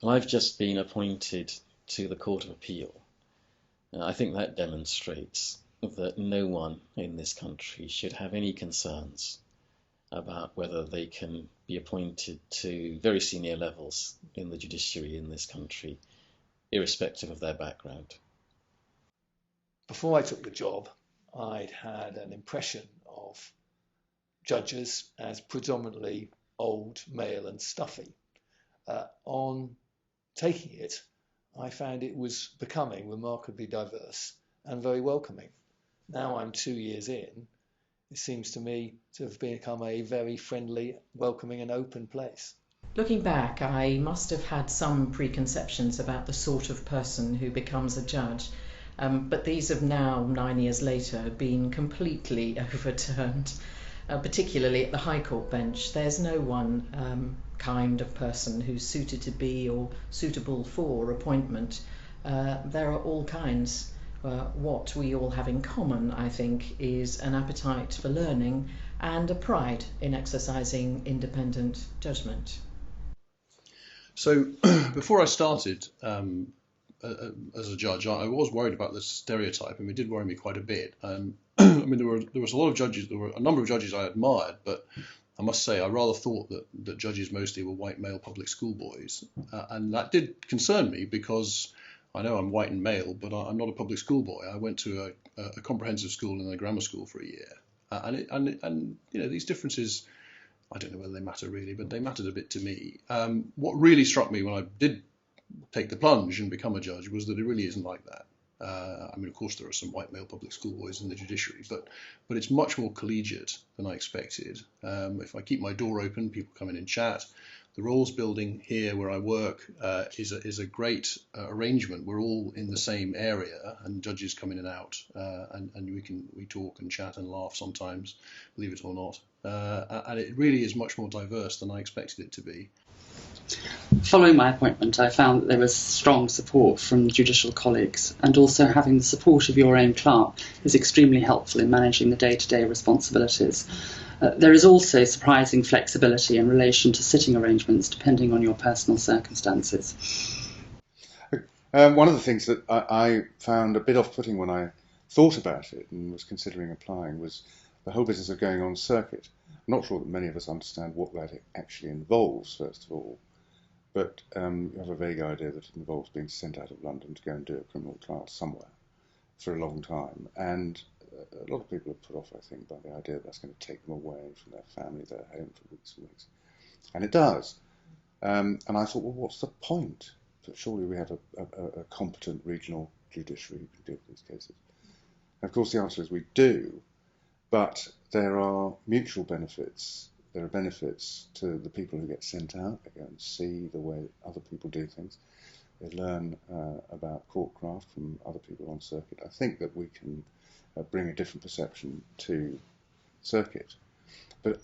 I've just been appointed to the Court of Appeal. I think that demonstrates that no one in this country should have any concerns about whether they can be appointed to very senior levels in the judiciary in this country, irrespective of their background. Before I took the job, I'd had an impression of judges as predominantly old, male and stuffy. On taking it, I found it was becoming remarkably diverse and very welcoming. Now I'm 2 years in, it seems to me to have become a very friendly, welcoming and open place. Looking back, I must have had some preconceptions about the sort of person who becomes a judge, but these have now, 9 years later, been completely overturned, particularly at the High Court bench. There's no one kind of person who's suited to be or suitable for appointment. There are all kinds. What we all have in common, I think, is an appetite for learning and a pride in exercising independent judgment. So before I started as a judge, I was worried about this stereotype, and it did worry me quite a bit. I mean, there was a lot of judges, there were a number of judges I admired, but I must say I rather thought that judges mostly were white male public school boys, and that did concern me because I know I'm white and male, but I'm not a public school boy. I went to a comprehensive school and a grammar school for a year, and you know, these differences, I don't know whether they matter really, but they mattered a bit to me. What really struck me when I did take the plunge and become a judge was that it really isn't like that. I mean, of course, there are some white male public school boys in the judiciary, but it's much more collegiate than I expected. If I keep my door open, people come in and chat. The roles building here where I work is a great arrangement. We're all in the same area, and judges come in and out, and we talk and chat and laugh sometimes, believe it or not. And it really is much more diverse than I expected it to be. Following my appointment, I found that there was strong support from judicial colleagues, and also having the support of your own clerk is extremely helpful in managing the day-to-day responsibilities. There is also surprising flexibility in relation to sitting arrangements depending on your personal circumstances. One of the things that I found a bit off-putting when I thought about it and was considering applying was the whole business of going on circuit. I'm not sure that many of us understand what that actually involves, first of all, but you have a vague idea that it involves being sent out of London to go and do a criminal trial somewhere for a long time. And a lot of people are put off, I think, by the idea that that's going to take them away from their family, their home for weeks and weeks. And it does. And I thought, well, what's the point? But surely we have a competent regional judiciary who can deal with these cases. And of course, the answer is we do, but there are mutual benefits. There are benefits to the people who get sent out. They go and see the way other people do things. They learn about courtcraft from other people on circuit. I think that we can bring a different perception to circuit. But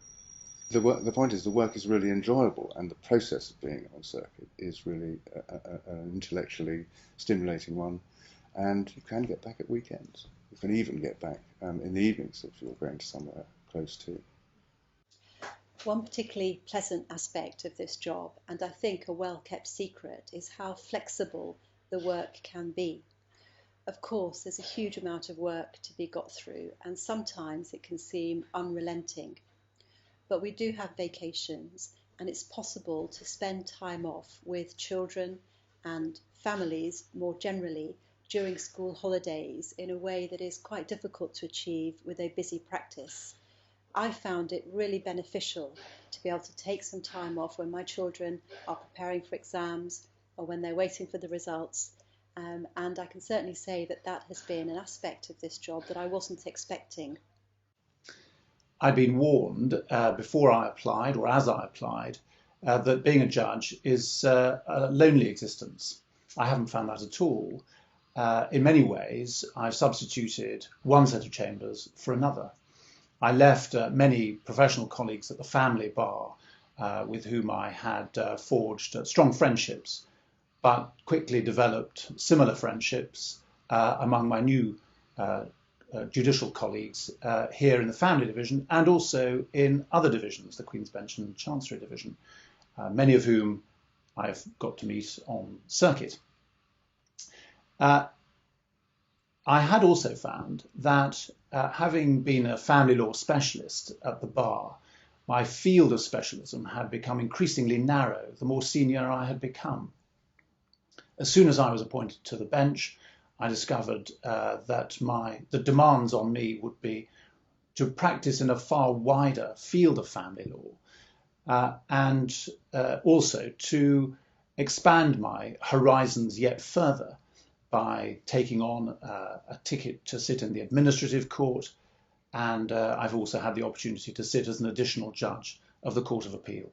the point is the work is really enjoyable, and the process of being on circuit is really an intellectually stimulating one, and you can get back at weekends. You can even get back in the evenings if you're going to somewhere close to. One particularly pleasant aspect of this job, and I think a well-kept secret, is how flexible the work can be. Of course, there's a huge amount of work to be got through, and sometimes it can seem unrelenting. But we do have vacations, and it's possible to spend time off with children and families more generally during school holidays in a way that is quite difficult to achieve with a busy practice. I found it really beneficial to be able to take some time off when my children are preparing for exams or when they're waiting for the results. And I can certainly say that that has been an aspect of this job that I wasn't expecting. I'd been warned before I applied, or as I applied, that being a judge is a lonely existence. I haven't found that at all. In many ways, I've substituted one set of chambers for another. I left many professional colleagues at the family bar with whom I had forged strong friendships, but quickly developed similar friendships among my new judicial colleagues here in the family division and also in other divisions, the Queen's Bench and Chancery division, many of whom I've got to meet on circuit. I had also found that having been a family law specialist at the bar, my field of specialism had become increasingly narrow the more senior I had become. As soon as I was appointed to the bench, I discovered that the demands on me would be to practice in a far wider field of family law, and also to expand my horizons yet further by taking on a ticket to sit in the administrative court, and I've also had the opportunity to sit as an additional judge of the Court of Appeal.